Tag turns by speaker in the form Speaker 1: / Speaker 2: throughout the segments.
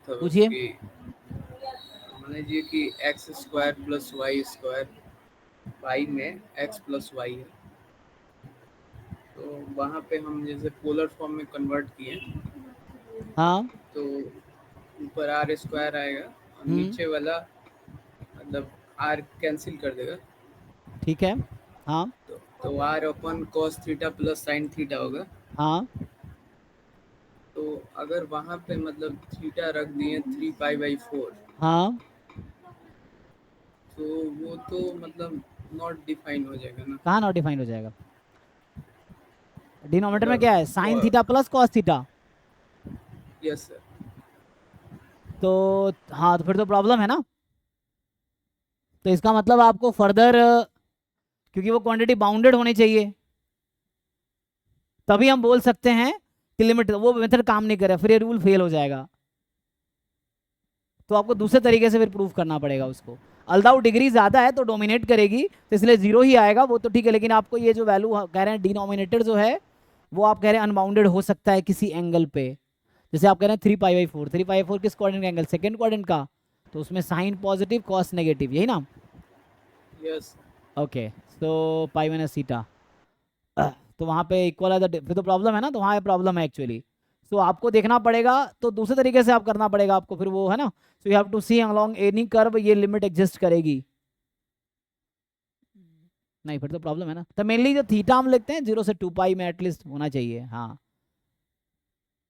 Speaker 1: था
Speaker 2: पूछिए।
Speaker 1: कि मान लीजिए कि X square plus Y square pi में एक्स प्लस वाई है, तो वहाँ पे हम जैसे पोलर फॉर्म में कन्वर्ट किए
Speaker 2: हाँ।
Speaker 1: तो ऊपर आर स्क्वायर आएगा और
Speaker 2: हम्म।
Speaker 1: नीचे वाला मतलब आर कैंसिल कर देगा,
Speaker 2: ठीक है। हाँ।
Speaker 1: तो आर अपन cos theta plus sine theta होगा।
Speaker 2: हाँ।
Speaker 1: तो अगर वहाँ पे मतलब थीटा रख दिए 3 पाई/4,
Speaker 2: हाँ।
Speaker 1: तो वो तो मतलब नॉट डिफाइन हो जाएगा ना।
Speaker 2: कहाँ नॉट डिफाइंड हो जाएगा? डिनोमिनेटर में क्या है? साइन
Speaker 1: मतलब
Speaker 2: theta plus cos theta.
Speaker 1: Yes sir.
Speaker 2: तो हाँ, तो फिर तो प्रॉब्लम है ना। तो इसका मतलब आपको फर्दर, क्योंकि वो क्वांटिटी बाउंडेड होनी चाहिए, तभी हम बोल सकते हैं कि लिमिट, वो मेथड काम नहीं करे, फिर ये रूल फेल हो जाएगा। तो आपको दूसरे तरीके से फिर प्रूफ करना पड़ेगा उसको। अल्दाउ डिग्री ज्यादा है तो डोमिनेट करेगी, तो इसलिए जीरो ही आएगा, वो तो ठीक है। लेकिन आपको ये जो वैल्यू कह रहे हैं डिनोमिनेटर जो है, वो आप कह रहे हैं अनबाउंडेड हो सकता है किसी एंगल पे। जैसे आप कह रहे हैं 3 पाई/4, 3 पाई/4 किस क्वाड्रेंट का एंगल? सेकंड क्वाड्रेंट का। तो उसमें साइन पॉजिटिव कॉस नेगेटिव, यही ना?
Speaker 1: यस।
Speaker 2: ओके, तो पाई माइनस थीटा, तो वहाँ पे इक्वल है, फिर तो प्रॉब्लम है ना, तो वहाँ प्रॉब्लम है एक्चुअली। तो आपको देखना पड़ेगा, तो दूसरे तरीके से आप करना पड़ेगा आपको फिर, वो है ना। So you have to see along any curve ये लिमिट एग्जिस्ट करेगी। नहीं, फिर तो प्रॉब्लम है ना। तो मेनली जो थीटा हम लिखते हैं 0 से 2 पाई में एटलीस्ट होना चाहिए। हाँ।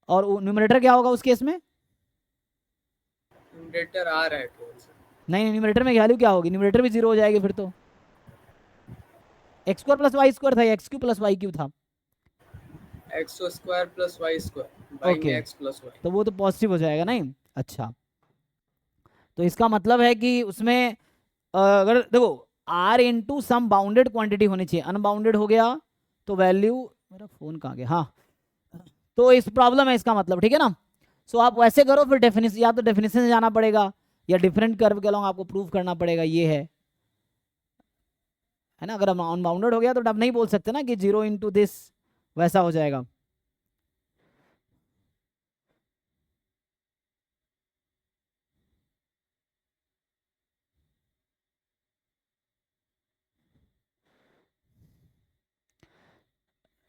Speaker 2: और न्यूमरेटर क्या होगा उस केस में?
Speaker 1: न्यूमरेटर आ रहा है कौन सा?
Speaker 2: नहीं, न्यूमरेटर में वैल्यू क्या होगी? न्यूमरेटर भी जीरो हो जाएगी फिर तो। X square plus Y square था, X cube plus Y cube था।
Speaker 1: X square plus Y square, Y में
Speaker 2: ओके,
Speaker 1: एक्स प्लस वाई।
Speaker 2: तो वो तो पॉजिटिव हो जाएगा नहीं। अच्छा, तो इसका मतलब है कि उसमें अगर देखो, r into some bounded quantity होनी चाहिए, अनबाउंडेड हो गया तो वैल्यू, मेरा फोन कहाँ गया, हाँ। तो इस प्रॉब्लम है इसका मतलब, ठीक है ना। सो आप वैसे करो, फिर डेफिनेशन, या तो डेफिनेशन से जाना पड़ेगा, या डिफरेंट कर्व के अलॉन्ग आपको प्रूव करना पड़ेगा, ये है ना। अगर अनबाउंडेड हो गया तो आप नहीं बोल सकते ना कि 0 into this, वैसा हो जाएगा।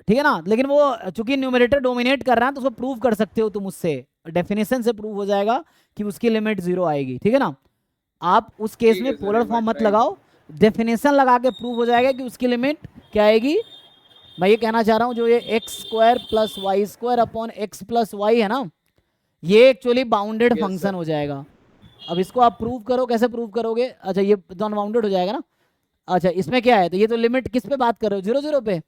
Speaker 2: ठीक है ना। लेकिन वो चूंकि न्यूमरेटर डोमिनेट कर रहा है, तो उसको प्रूव कर सकते हो तुम उससे, डेफिनेशन से प्रूव हो जाएगा कि उसकी लिमिट जीरो आएगी, ठीक है ना। आप उस केस
Speaker 1: ठीक
Speaker 2: में
Speaker 1: है सर,
Speaker 2: पोलर
Speaker 1: एक बार
Speaker 2: फॉर्म मत
Speaker 1: ट्राई।
Speaker 2: लगाओ, डेफिनेशन लगा के प्रूव हो जाएगा कि उसकी लिमिट क्या आएगी। मैं ये कहना चाह रहा हूँ, जो ये x square plus Y square upon x plus y है ना, ये actually bounded
Speaker 1: yes
Speaker 2: function
Speaker 1: sir.
Speaker 2: हो जाएगा। अब इसको आप प्रूव करो, कैसे प्रूव करोगे? अच्छा, ये तो अनबाउंडेड हो जाएगा ना। अच्छा, इसमें क्या है, तो ये तो लिमिट किस पे बात कर रहे हो, 0 0 पे।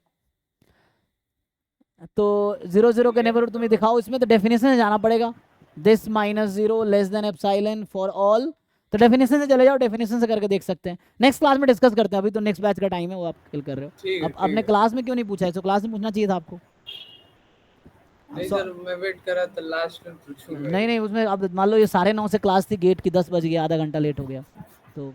Speaker 2: तो 0 0 के
Speaker 1: ठीक है
Speaker 2: नेबरहुड तुम्हें दिखाओ इसमें, तो डेफिनेशन से जाना पड़ेगा। This -0 less than epsilon for all. तो डेफिनेशन से चले जाओ, डेफिनेशन से करके देख सकते हैं। नेक्स्ट क्लास में डिस्कस करते हैं, अभी तो नेक्स्ट बैच का टाइम है, वो आप किल कर रहे हो।
Speaker 1: ठीक है
Speaker 2: अब
Speaker 1: ठीक
Speaker 2: आपने
Speaker 1: है।
Speaker 2: क्लास में क्यों नहीं पूछा है? तो क्लास में पूछना चाहिए था आपको। अब
Speaker 1: नहीं सर, मैं वेट कर रहा था लास्ट में पूछूंगा
Speaker 2: नहीं
Speaker 1: ही।
Speaker 2: नहीं, उसमें अब मान लो ये 9:30 से क्लास थी, गेट की 10 बज गया, आधा घंटा लेट हो गया, तो